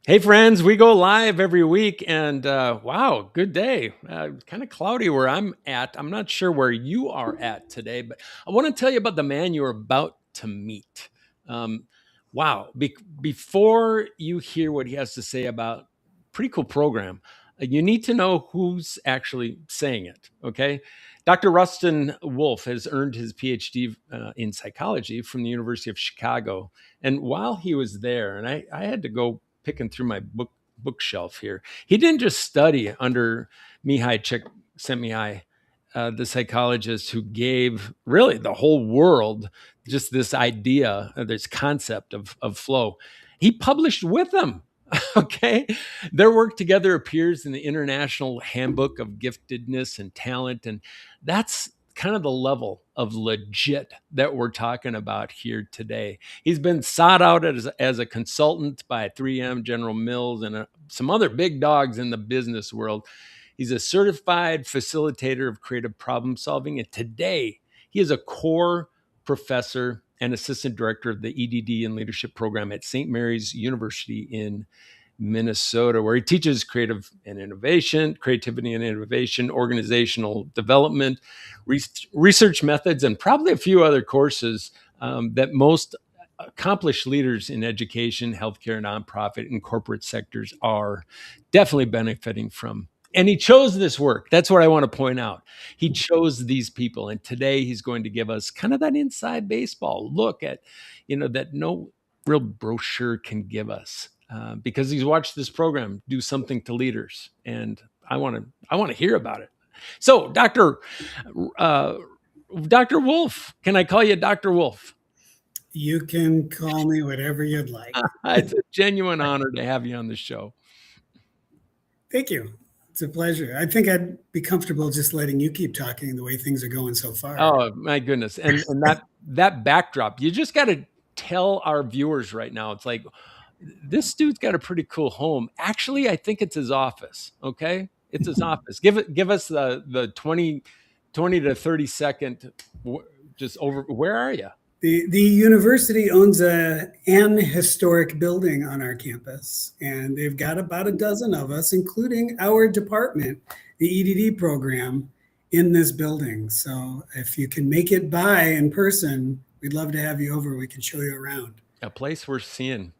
Hey, friends, we go live every week, and wow, good day. Kind of cloudy where I'm at. I'm not sure where you are at today, but I want to tell you about the man you're about to meet. Um, wow, before you hear what he has to say about pretty cool program, you need to know who's actually saying it. Okay, Dr. Rustin Wolf has earned his PhD in psychology from the University of Chicago, and while he was there, and I had to go picking through my bookshelf here. He didn't just study under Mihai Csikszentmihalyi, the psychologist who gave really the whole world just this idea, this concept of flow. He published with them. Okay. Their work together appears in the International Handbook of Giftedness and Talent. And that's kind of the level of legit that we're talking about here today. He's been sought out as a consultant by 3M, General Mills, and some other big dogs in the business world. He's a certified facilitator of creative problem solving. And today, he is a core professor and assistant director of the EDD and leadership program at St. Mary's University in Minnesota, where he teaches creativity and innovation, organizational development, research methods, and probably a few other courses that most accomplished leaders in education, healthcare, nonprofit, and corporate sectors are definitely benefiting from. And he chose this work. That's what I want to point out. He chose these people. And today he's going to give us kind of that inside baseball look at, that no real brochure can give us. Because he's watched this program do something to leaders, and I want to hear about it. So, uh, Dr. Wolf, can I call you Dr. Wolf? You can call me whatever you'd like. It's a genuine honor to have you on the show. Thank you. It's a pleasure. I think I'd be comfortable just letting you keep talking the way things are going so far. Oh my goodness, and that backdrop, you just got to tell our viewers right now. It's like this dude's got a pretty cool home. Actually, I think it's his office. Okay, it's his office. Give us the 20 to 30 second. Just over. Where are you? The university owns an historic building on our campus, and they've got about a dozen of us, including our department, the EDD program, in this building. So if you can make it by in person, we'd love to have you over. We can show you around. A place we're seeing.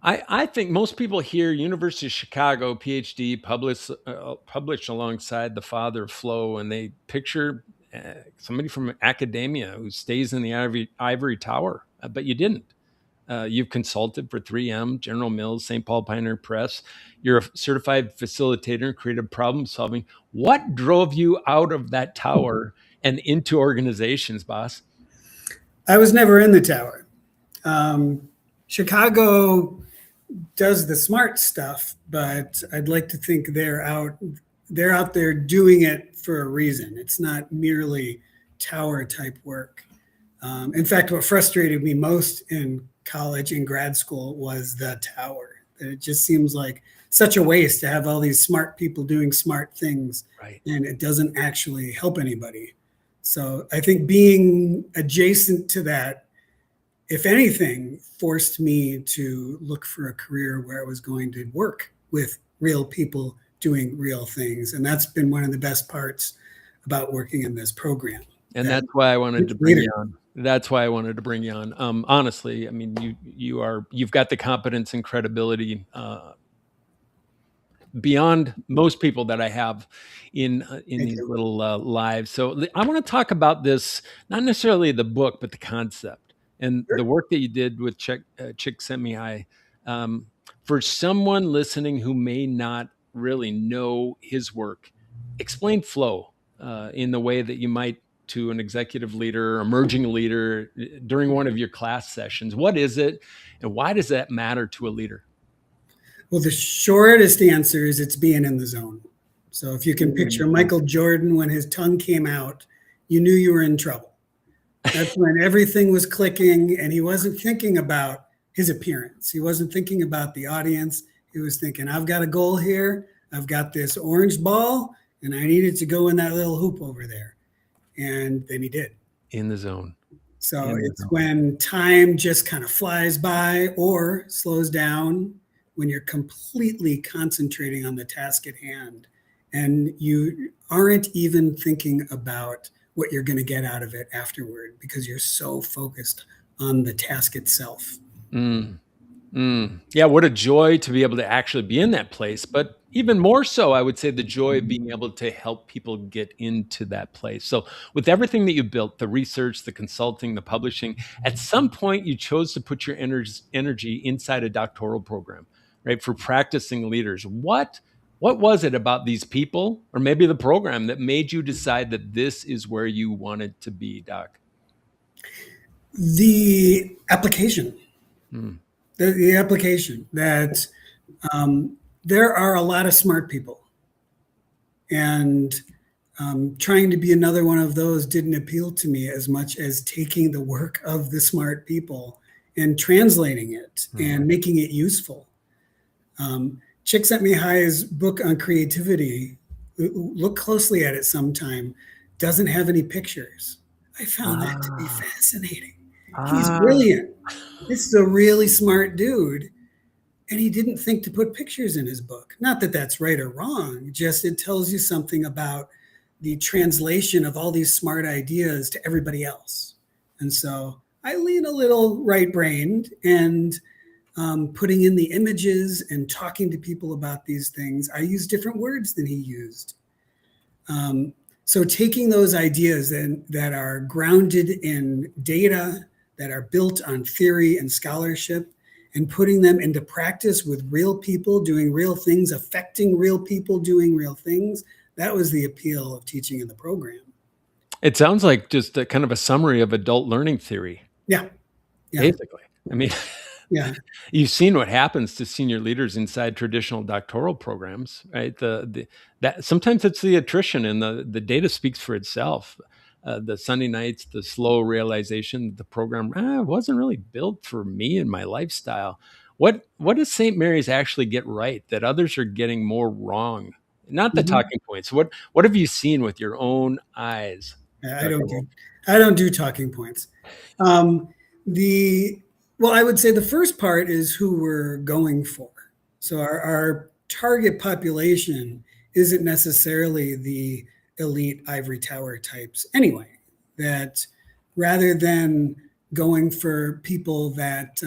I think most people hear University of Chicago PhD published alongside the father of flow, and they picture somebody from academia who stays in the ivory tower. But you didn't. You've consulted for 3M, General Mills, St. Paul Pioneer Press. You're a certified facilitator in creative problem solving. What drove you out of that tower and into organizations, boss? I was never in the tower. Chicago does the smart stuff, but I'd like to think they're out there doing it for a reason. It's not merely tower type work. In fact, what frustrated me most in college and grad school was the tower. It just seems like such a waste to have all these smart people doing smart things, Right. and it doesn't actually help anybody. So I think being adjacent to that, if anything, forced me to look for a career where I was going to work with real people doing real things. And that's been one of the best parts about working in this program. And That that's why I wanted to bring leader. you on. That's why I wanted to bring you on. Honestly, I mean, you've got the competence and credibility beyond most people that I have in Thank these you. little lives. So I want to talk about this, not necessarily the book, but the concept and the Sure. work that you did with Chick Semi. Um, for someone listening who may not really know his work, explain flow in the way that you might to an executive leader, emerging leader during one of your class sessions. What is it, and why does that matter to a leader? Well, the shortest answer is it's being in the zone. So if you can picture Michael Jordan when his tongue came out, you knew you were in trouble. That's when everything was clicking, and he wasn't thinking about his appearance. He wasn't thinking about the audience. He was thinking, I've got a goal here. I've got this orange ball, and I need it to go in that little hoop over there. And then he did. In the zone. So In the it's zone. when time just kind of flies by or slows down, when you're completely concentrating on the task at hand and you aren't even thinking about what you're going to get out of it afterward because you're so focused on the task itself. Mm. Yeah, what a joy to be able to actually be in that place. But even more so, I would say the joy of being able to help people get into that place. So, with everything that you built, the research, the consulting, the publishing, at some point you chose to put your energy inside a doctoral program, right? For practicing leaders. What was it about these people or maybe the program that made you decide that this is where you wanted to be, Doc? The application, Mm. the application that there are a lot of smart people, and trying to be another one of those didn't appeal to me as much as taking the work of the smart people and translating it and making it useful. Csikszentmihalyi's book on creativity, look closely at it sometime, doesn't have any pictures. I found that to be Ah, fascinating. He's ah. brilliant. This is a really smart dude. And he didn't think to put pictures in his book. Not that that's right or wrong, just it tells you something about the translation of all these smart ideas to everybody else. And so I lean a little right brained, and putting in the images and talking to people about these things. I use different words than he used. Um, so taking those ideas that are grounded in data, that are built on theory and scholarship, and putting them into practice with real people doing real things, affecting real people doing real things, that was the appeal of teaching in the program. It sounds like just a kind of a summary of adult learning theory, Yeah, yeah, basically. I mean, yeah. you've seen what happens to senior leaders inside traditional doctoral programs, right? The that sometimes it's the attrition, and the data speaks for itself. The Sunday nights, the slow realization that the program wasn't really built for me and my lifestyle. What does St. Mary's actually get right that others are getting more wrong? Not the Mhm. talking points. What have you seen with your own eyes, I Dr. don't Wolf? do I don't do talking points. Um, the well, I would say the first part is who we're going for. So our target population isn't necessarily the elite ivory tower types anyway. That rather than going for people that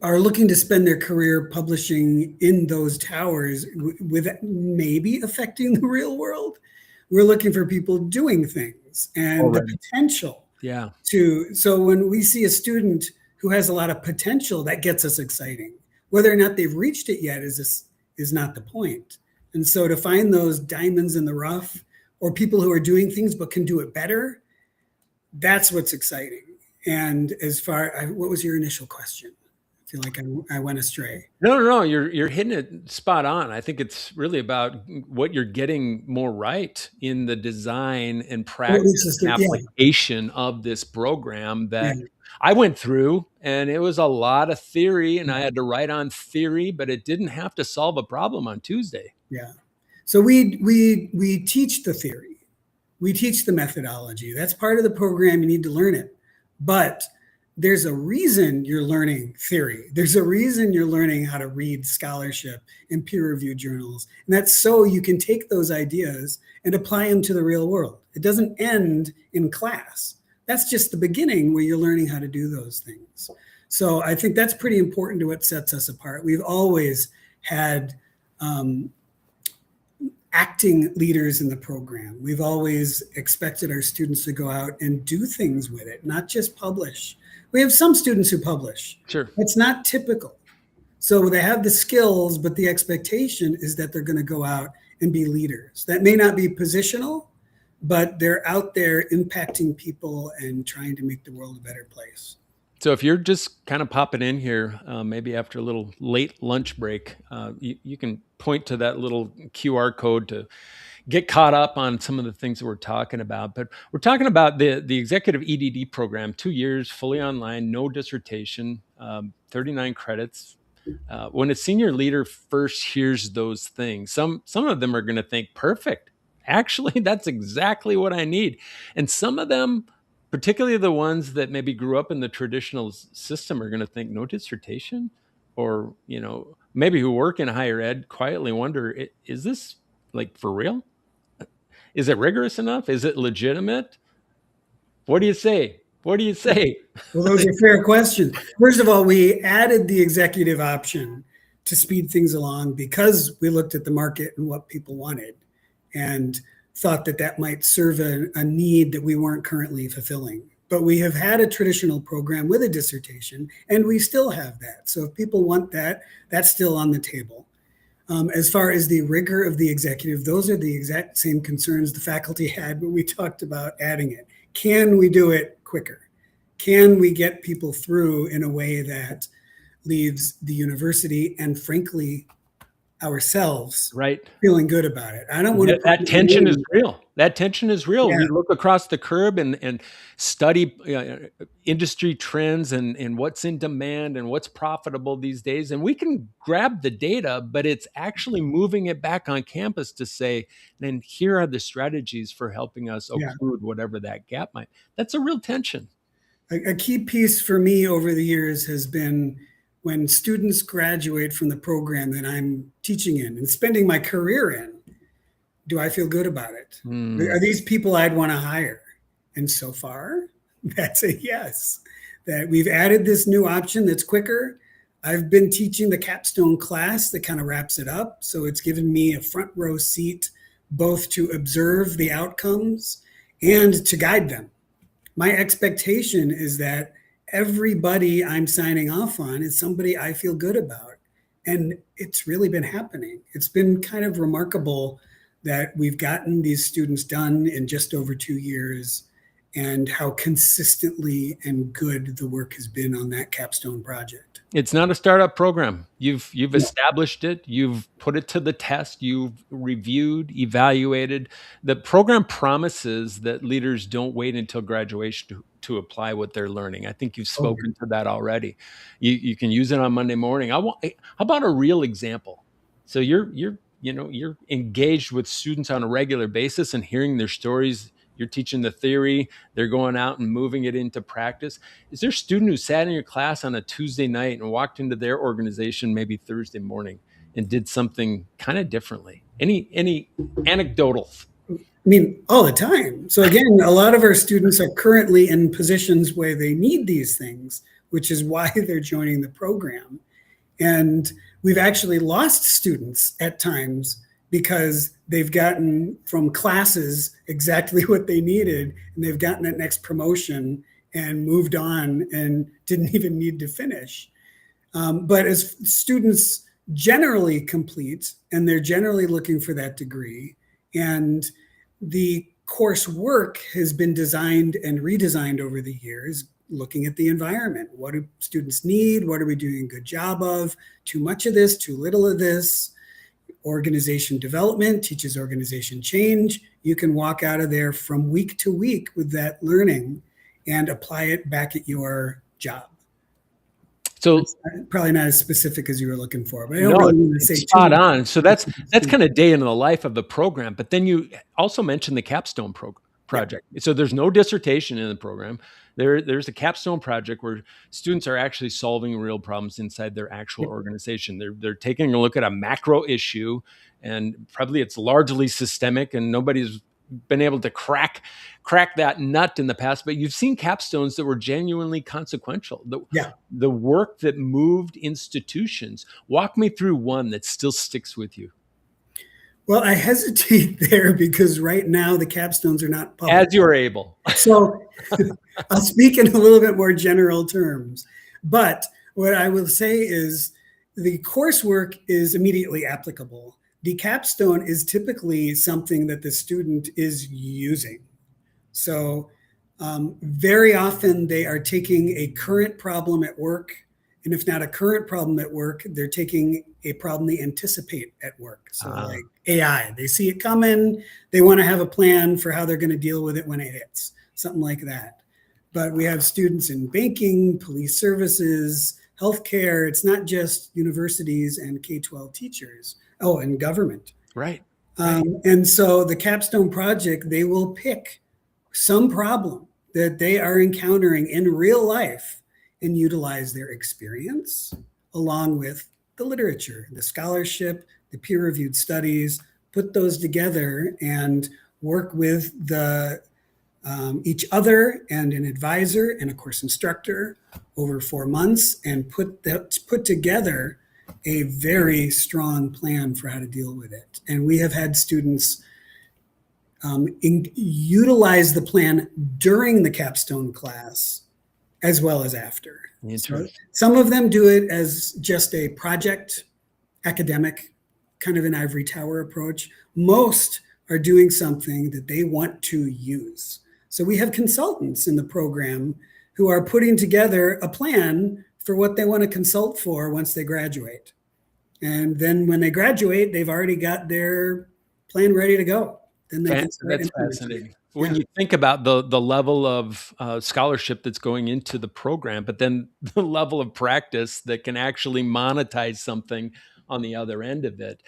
are looking to spend their career publishing in those towers with maybe affecting the real world, we're looking for people doing things and the Already. potential Yeah. to. So when we see a student who has a lot of potential, that gets us exciting. Whether or not they've reached it yet is not the point. And so to find those diamonds in the rough, or people who are doing things but can do it better, that's what's exciting. And as far, what was your initial question? I feel like I went astray. No, no, no. You're hitting it spot on. I think it's really about what you're getting more right in the design and What practice makes us and do? Yeah, application of this program yeah, that I went through, and it was a lot of theory, and I had to write on theory, but it didn't have to solve a problem on Tuesday. yeah. So we teach the theory, we teach the methodology. That's part of the program. You need to learn it, but there's a reason you're learning theory. There's a reason you're learning how to read scholarship and peer-reviewed journals, and that's so you can take those ideas and apply them to the real world. It doesn't end in class. That's just the beginning where you're learning how to do those things. So I think that's pretty important to what sets us apart. We've always had um, acting leaders in the program. We've always expected our students to go out and do things with it, not just publish. We have some students who publish. Sure. It's not typical. So they have the skills, but the expectation is that they're going to go out and be leaders. That may not be positional, but they're out there impacting people and trying to make the world a better place. So if you're just kind of popping in here, maybe after a little late lunch break, you can point to that little QR code to get caught up on some of the things that we're talking about. But we're talking about the executive EDD program, 2 years, fully online, no dissertation, 39 credits. When a senior leader first hears those things, some of them are going to think, perfect. Actually, that's exactly what I need. And some of them, particularly the ones that maybe grew up in the traditional system, are going to think, no dissertation. or maybe who work in higher ed quietly wonder, is this like for real? Is it rigorous enough? Is it legitimate? What do you say? What do you say? Well, those are fair questions. First of all, we added the executive option to speed things along because we looked at the market and what people wanted and thought that that might serve a need that we weren't currently fulfilling. But we have had a traditional program with a dissertation, and we still have that. So if people want that, that's still on the table. As far as the rigor of the executive, those are the exact same concerns the faculty had when we talked about adding it. Can we do it quicker? Can we get people through in a way that leaves the university and, frankly, ourselves Right. feeling good about it? I don't want to put That tension is in. real. That tension is real. Yeah, We look across the curb and study industry trends and what's in demand and what's profitable these days. And we can grab the data, but it's actually moving it back on campus to say, then here are the strategies for helping us yeah. occlude whatever that gap might. That's a real tension. A key piece for me over the years has been when students graduate from the program that I'm teaching in and spending my career in, do I feel good about it? Are these people I'd want to hire? And so far, that's a yes. That we've added this new option that's quicker. I've been teaching the capstone class that kind of wraps it up. So it's given me a front row seat both to observe the outcomes and to guide them. My expectation is that everybody I'm signing off on is somebody I feel good about. And it's really been happening. It's been kind of remarkable that we've gotten these students done in just over 2 years and how consistently and good the work has been on that capstone project. It's not a startup program. You've established it. You've put it to the test. You've reviewed, evaluated. The program promises that leaders don't wait until graduation to apply what they're learning. I think you've spoken to that already. You can use it on Monday morning. How about a real example? So you're engaged with students on a regular basis and hearing their stories. You're teaching the theory. They're going out and moving it into practice. Is there a student who sat in your class on a Tuesday night and walked into their organization maybe Thursday morning and did something kind of differently? Any anecdotal? I mean, all the time. So again, a lot of our students are currently in positions where they need these things, which is why they're joining the program. And we've actually lost students at times because they've gotten from classes exactly what they needed, and they've gotten that next promotion and moved on and didn't even need to finish. But as students generally complete, and they're generally looking for that degree, and the coursework has been designed and redesigned over the years, looking at the environment. What do students need? What are we doing a good job of? Too much of this, too little of this. Organization development teaches organization change. You can walk out of there from week to week with that learning and apply it back at your job. So that's probably not as specific as you were looking for, but I don't really want to say spot on. So that's kind of day in the life of the program. But then you also mentioned the capstone project. Yeah. So there's no dissertation in the program. There's a capstone project where students are actually solving real problems inside their actual organization. They're taking a look at a macro issue, and probably it's largely systemic, and nobody's been able to crack that nut in the past. But you've seen capstones that were genuinely consequential. The work that moved institutions. Walk me through one that still sticks with you. Well, I hesitate there because right now the capstones are not public. As you're able. So I'll speak in a little bit more general terms. But what I will say is the coursework is immediately applicable. The capstone is typically something that the student is using. So very often they are taking a current problem at work. And if not a current problem at work, they're taking a problem they anticipate at work. So like AI, they see it coming. They want to have a plan for how they're going to deal with it when it hits, something like that. But we have students in banking, police services, healthcare. It's not just universities and K-12 teachers. Oh, and government. Right. And so the capstone project, they will pick some problem that they are encountering in real life and utilize their experience, along with the literature, the scholarship, the peer reviewed studies, put those together and work with each other and an advisor and a course instructor over 4 months and put together a very strong plan for how to deal with it. And we have had students utilize the plan during the capstone class as well as after. So Interesting. some of them do it as just a project, academic, kind of an ivory tower approach. Most are doing something that they want to use. So we have consultants in the program who are putting together a plan for what they want to consult for once they graduate. And then when they graduate, they've already got their plan ready to go. Then they can start That's implementing it. fascinating. When Yeah, you think about the level of scholarship that's going into the program, but then the level of practice that can actually monetize something on the other end of it,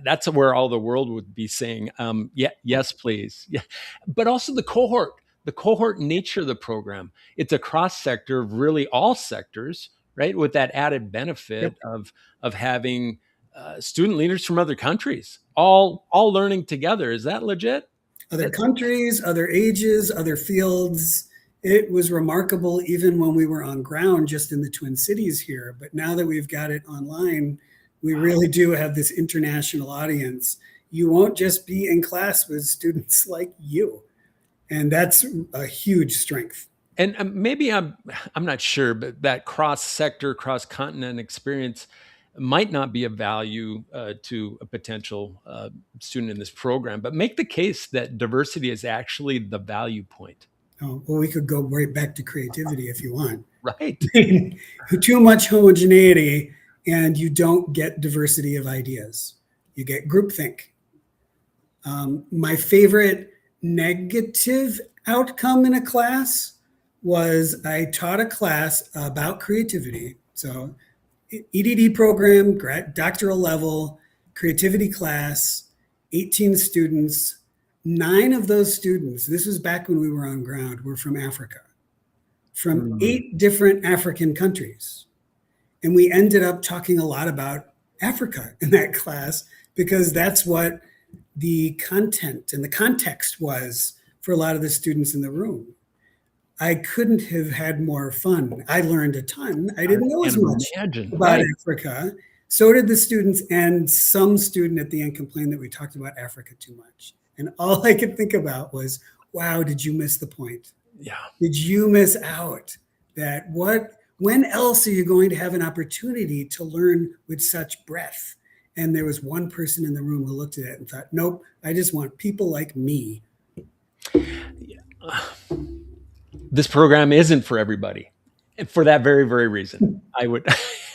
that's where all the world would be saying, "Yeah, yes, please." Yeah, but also the cohort nature of the program. It's a cross sector of really all sectors, right? With that added yep. benefit of having student leaders from other countries, all learning together. Is that legit? Other That's countries, other ages, other fields. It was remarkable even when we were on ground just in the Twin Cities here. But now that we've got it online, we wow. really do have this international audience. You won't just be in class with students like you. And that's a huge strength. And maybe I'm not sure, but that cross sector, cross continent experience might not be of value to a potential student in this program. But make the case that diversity is actually the value point, Oh, well, we could go right back to creativity if you want. right? Too much homogeneity, and you don't get diversity of ideas. You get groupthink. My favorite negative outcome in a class was I taught a class about creativity. So, EDD program, doctoral level, creativity class, 18 students. 9 of those students, this was back when we were on ground, were from Africa, from Mm. 8 different African countries. And we ended up talking a lot about Africa in that class because that's what the content and the context was for a lot of the students in the room. I couldn't have had more fun. I learned a ton. I I didn't know as can't much imagine, about right? Africa. So did the students, and some student at the end complained that we talked about Africa too much. And all I could think about was, wow, did you miss the point? Yeah. Did you miss out that when else are you going to have an opportunity to learn with such breadth? And there was one person in the room who looked at it and thought, nope, I just want people like me. This program isn't for everybody. And for that very, very reason, I would,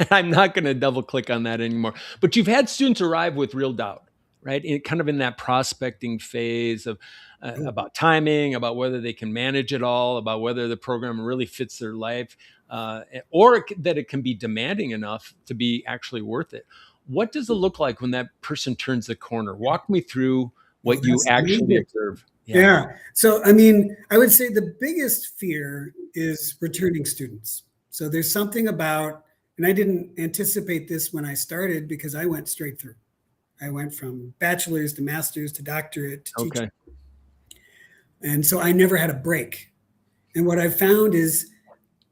I'm not going to double click on that anymore. But you've had students arrive with real doubt, right? Kind of in that prospecting phase of about timing, about whether they can manage it all, about whether the program really fits their life, or that it can be demanding enough to be actually worth it. What does it look like when that person turns the corner? Walk me through Oh, what you that's actually amazing. observe. Yeah. Yeah. So, I mean, I would say the biggest fear is returning students. So there's something about, and I didn't anticipate this when I started because I went straight through. I went from bachelor's to master's to doctorate to teaching. Okay. And so I never had a break. And what I've found is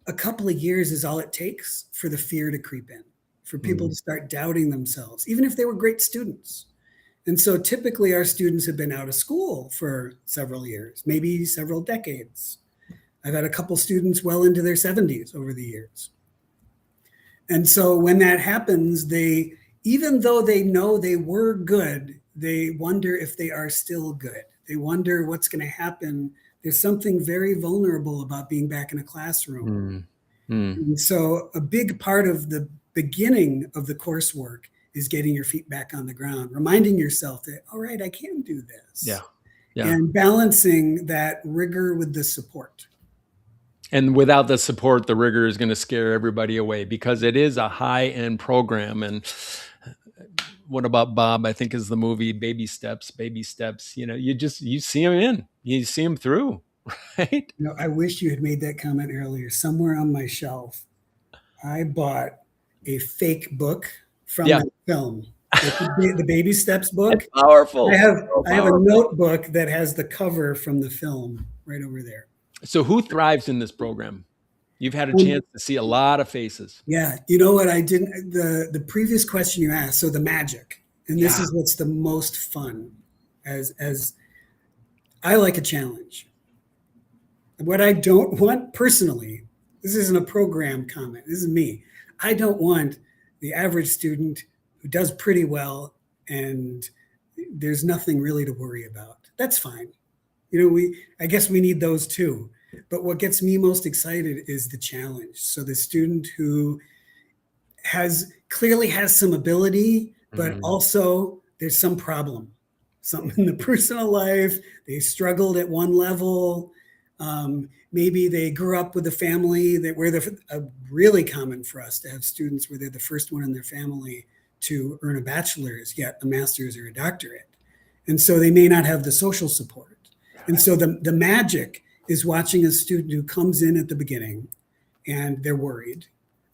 a couple of years is all it takes for the fear to creep in, for people Mm. to start doubting themselves, even if they were great students. And so typically our students have been out of school for several years, maybe several decades. I've had a couple students well into their 70s over the years. And so when that happens, even though they know they were good, they wonder if they are still good. They wonder what's going to happen. There's something very vulnerable about being back in a classroom. Mm. Mm. And so a big part of the beginning of the coursework is getting your feet back on the ground, reminding yourself that, all right, I can do Yeah. this, Yeah. and balancing that rigor with the support. And without the support, the rigor is going to scare everybody away because it is a high end program. And what about Bob? I think is the movie Baby Steps, Baby Steps. You see him you see him through, right? I wish you had made that comment earlier. Somewhere on my shelf, I bought a fake book from Yeah. that film, like the Baby Steps book. It's powerful. So I have a powerful. notebook that has the cover from the film right over there. So who thrives in this program? You've had a Um, chance to see a lot of faces. yeah, you know what I didn't the previous question you asked, so the magic. And this Yeah. is what's the most fun as I like a challenge. What I don't want personally, this isn't a program comment, this is me. I don't want the average student who does pretty well and there's nothing really to worry about. That's fine. You know, I guess we need those too. But what gets me most excited is the challenge. So the student who has clearly has some ability, but Mhm. also there's some problem, something in the personal life. They struggled at one level. Maybe they grew up with a family that where really common for us to have students where they're the first one in their family to earn a bachelor's, yet a master's or a doctorate. And so they may not have the social support. And so the magic is watching a student who comes in at the beginning and they're worried.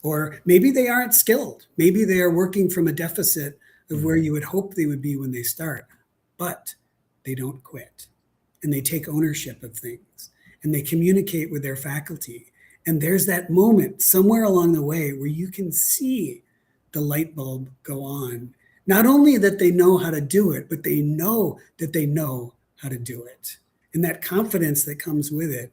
Or maybe they aren't skilled. Maybe they are working from a deficit of where you would hope they would be when they start, but they don't quit and they take ownership of things and they communicate with their faculty. And there's that moment somewhere along the way where you can see the light bulb go on. Not only that they know how to do it, but they know that they know how to do it. And that confidence that comes with it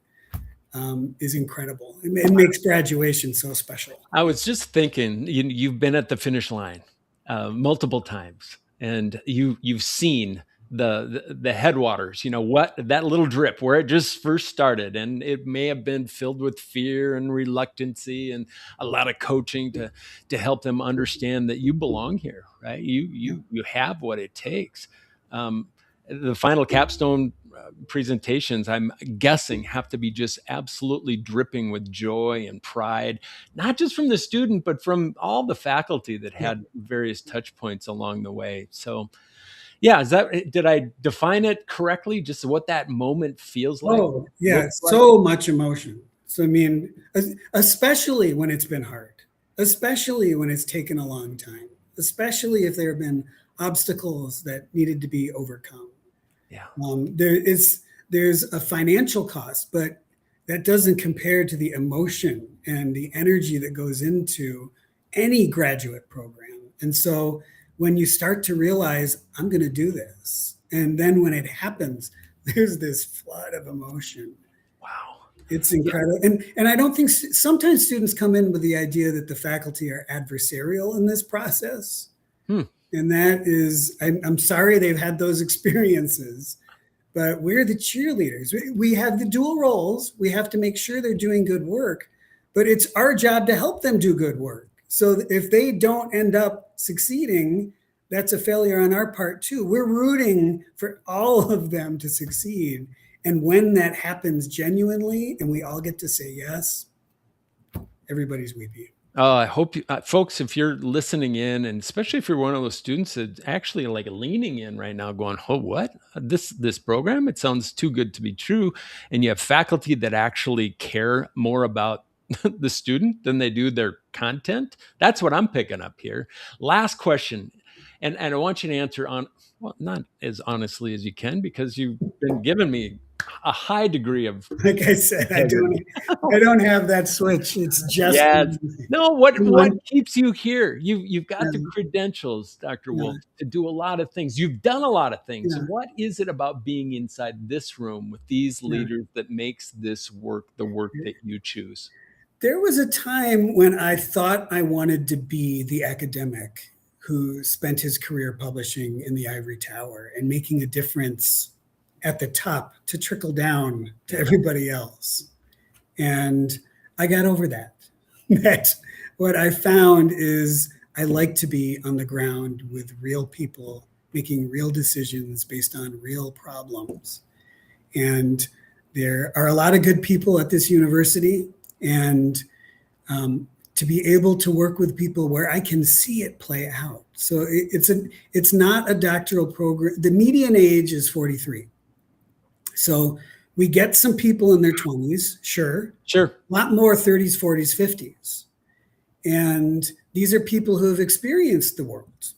is incredible. It makes graduation so special. I was just thinking, you've been at the finish line multiple times, and you've seen the headwaters. You know what, that little drip where it just first started, and it may have been filled with fear and reluctancy, and a lot of coaching to help them understand that you belong here, right? You have what it takes. The final capstone presentations, I'm guessing, have to be just absolutely dripping with joy and pride, not just from the student, but from all the faculty that Yeah. had various touch points along the way. So, yeah, did I define it correctly? Just what that moment feels like, Oh, yeah, looks like? so much emotion. So, I mean, especially when it's been hard, especially when it's taken a long time, especially if there have been obstacles that needed to be overcome. Yeah. There's a financial cost, but that doesn't compare to the emotion and the energy that goes into any graduate program. And so when you start to realize, I'm going to do this, and then when it happens, there's this flood of emotion. Wow. It's Yeah. incredible. And I don't think sometimes students come in with the idea that the faculty are adversarial in this process. Hmm. And that is, I'm sorry they've had those experiences, but we're the cheerleaders. We have the dual roles. We have to make sure they're doing good work, but it's our job to help them do good work. So if they don't end up succeeding, that's a failure on our part too. We're rooting for all of them to succeed. And when that happens genuinely and we all get to say yes, everybody's with you. Oh, I hope you, folks, if you're listening in, and especially if you're one of those students that actually like leaning in right now, going, "Oh, what this program? It sounds too good to be true," and you have faculty that actually care more about the student than they do their content. That's what I'm picking up here. Last question, and I want you to answer on, well, not as honestly as you can, because you've been giving me a high degree of Like I said, integrity. I don't have that switch. It's just Yes. No, what one. keeps you here? You've got the Yeah, credentials, Dr. yeah, Wolf, to do a lot of things. You've done a lot of things. yeah, What is it about being inside this room with these yeah. leaders that makes this work the work that you choose? There was a time when I thought I wanted to be the academic who spent his career publishing in the ivory tower and making a difference at the top to trickle down to everybody else. And I got over that. That what I found is I like to be on the ground with real people making real decisions based on real problems. And there are a lot of good people at this university. And to be able to work with people where I can see it play out. So it's not a doctoral program. The median age is 43. So we get some people in their 20s, sure. Sure. A lot more 30s, 40s, 50s. And these are people who have experienced the world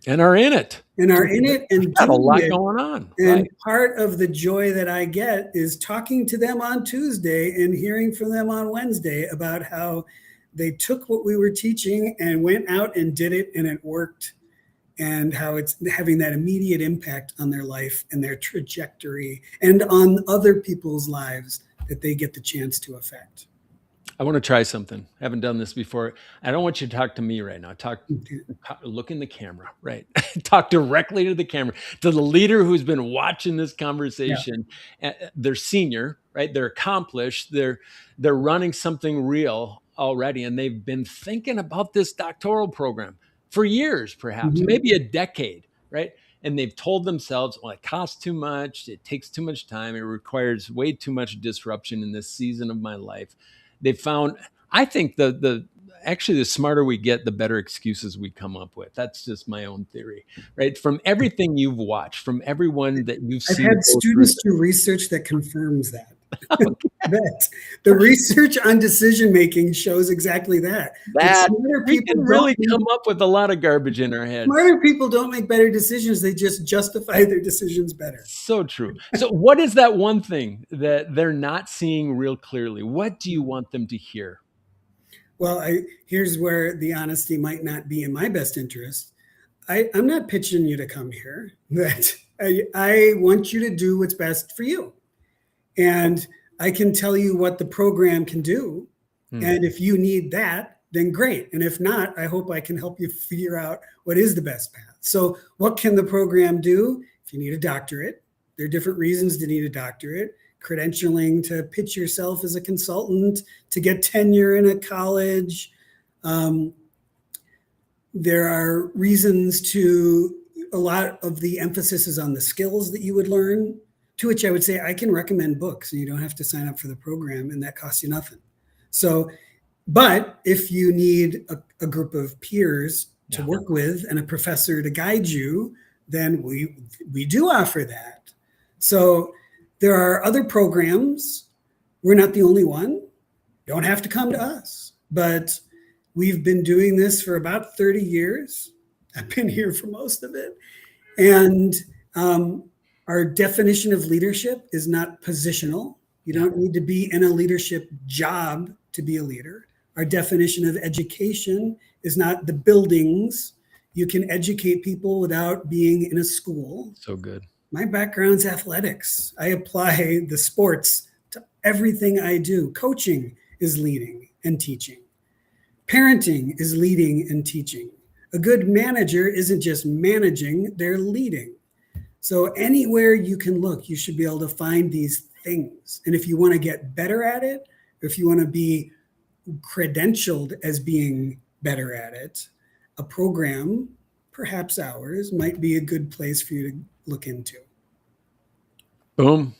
And are in it. and are in it and Got a doing lot it. going on. And Right. part of the joy that I get is talking to them on Tuesday and hearing from them on Wednesday about how they took what we were teaching and went out and did it and it worked, and how it's having that immediate impact on their life and their trajectory and on other people's lives that they get the chance to affect. I want to try something. I haven't done this before. I don't want you to talk to me right now. Look in the camera, right? Talk directly to the camera, to the leader who's been watching this Yeah. conversation. They're senior, right? They're accomplished. They're running something real already, and they've been thinking about this doctoral program for years, perhaps Mhm. maybe a decade, right? And they've told themselves, well, it costs too much, it takes too much time, it requires way too much disruption in this season of my life. They found, I think the actually the smarter we get, the better excuses we come up with. That's just my own theory, right? From everything you've watched, from everyone that you've I've seen had go through students do research that confirms that. this. That the research on decision making shows exactly that. That That we can really come up with a lot of garbage in our heads. smarter people don't make better decisions. They just justify their decisions better. So true. So what is that one thing that they're not seeing real clearly? What do you want them to hear? Well, here's where the honesty might not be in my best interest. I'm not pitching you to come here. That I want you to do what's best for you. And I can tell you what the program can do. And if you need that, then great. And if not, I hope I can help you figure out what is the best path. So, what can the program do? If you need a doctorate, there are different reasons to need a doctorate. Credentialing to pitch yourself as a consultant, to get tenure in a college. There are reasons to, a lot of the emphasis is on the skills that you would learn, to which I would say I can recommend books and you don't have to sign up for the program and that costs you nothing. So, but if you need a group of peers to work with and a professor to guide you, then we do offer that. So there are other programs. We're not the only one. Don't have to come to us, but we've been doing this for about 30 years. I've been here for most of it. And our definition of leadership is not positional. You don't need to be in a leadership job to be a leader. Our definition of education is not the buildings. You can educate people without being in a school. So good. My background's athletics. I apply the sports to everything I do. Coaching is leading and teaching. Parenting is leading and teaching. A good manager isn't just managing, they're leading. So anywhere you can look, you should be able to find these things. And if you want to get better at it, or if you want to be credentialed as being better at it, a program, perhaps ours, might be a good place for you to look into. Boom.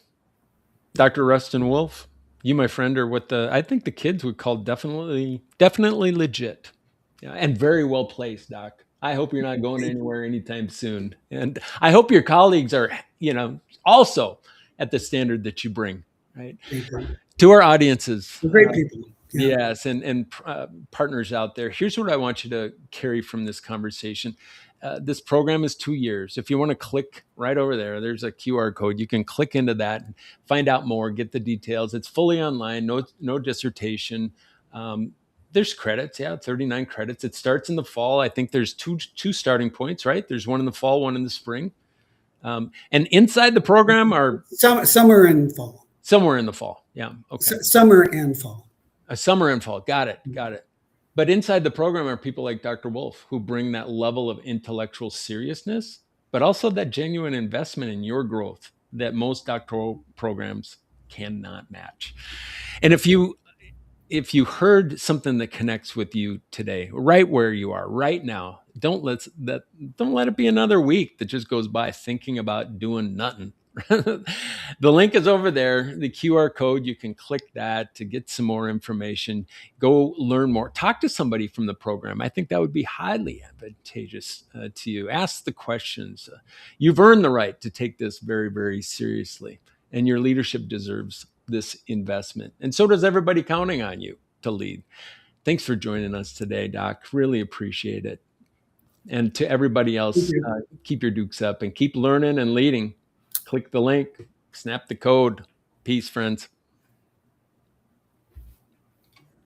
Dr. Rustin Wolf, you, my friend, are what I think the kids would call definitely legit. Yeah, and very well placed, Doc. I hope you're not going anywhere anytime soon. And I hope your colleagues are, also at the standard that you bring, right? To our audiences. Great people. Yes, and partners out there. Here's what I want you to carry from this conversation. This program is 2 years. If you want to click right over there, there's a QR code. You can click into that and find out more, get the details. It's fully online, no dissertation. There's credits, 39 credits. It starts in the fall. I think there's two starting points, right? There's one in the fall, one in the spring. And inside the program are summer and fall. Somewhere in the fall. Yeah. Okay. Summer and fall. A summer and fall. Got it. But inside the program are people like Dr. Wolf who bring that level of intellectual seriousness, but also that genuine investment in your growth that most doctoral programs cannot match. And if you heard something that connects with you today, right where you are right now, don't let it be another week that just goes by thinking about doing nothing. The link is over there, the QR code. You can click that to get some more information. Go learn more. Talk to somebody from the program. I think that would be highly advantageous to you. Ask the questions. You've earned the right to take this very, very seriously, and your leadership deserves this investment. And so does everybody counting on you to lead. Thanks for joining us today, Doc. Really appreciate it. And to everybody Thank else, you. keep your dukes up and keep learning and leading. Click the link, snap the code. Peace, friends.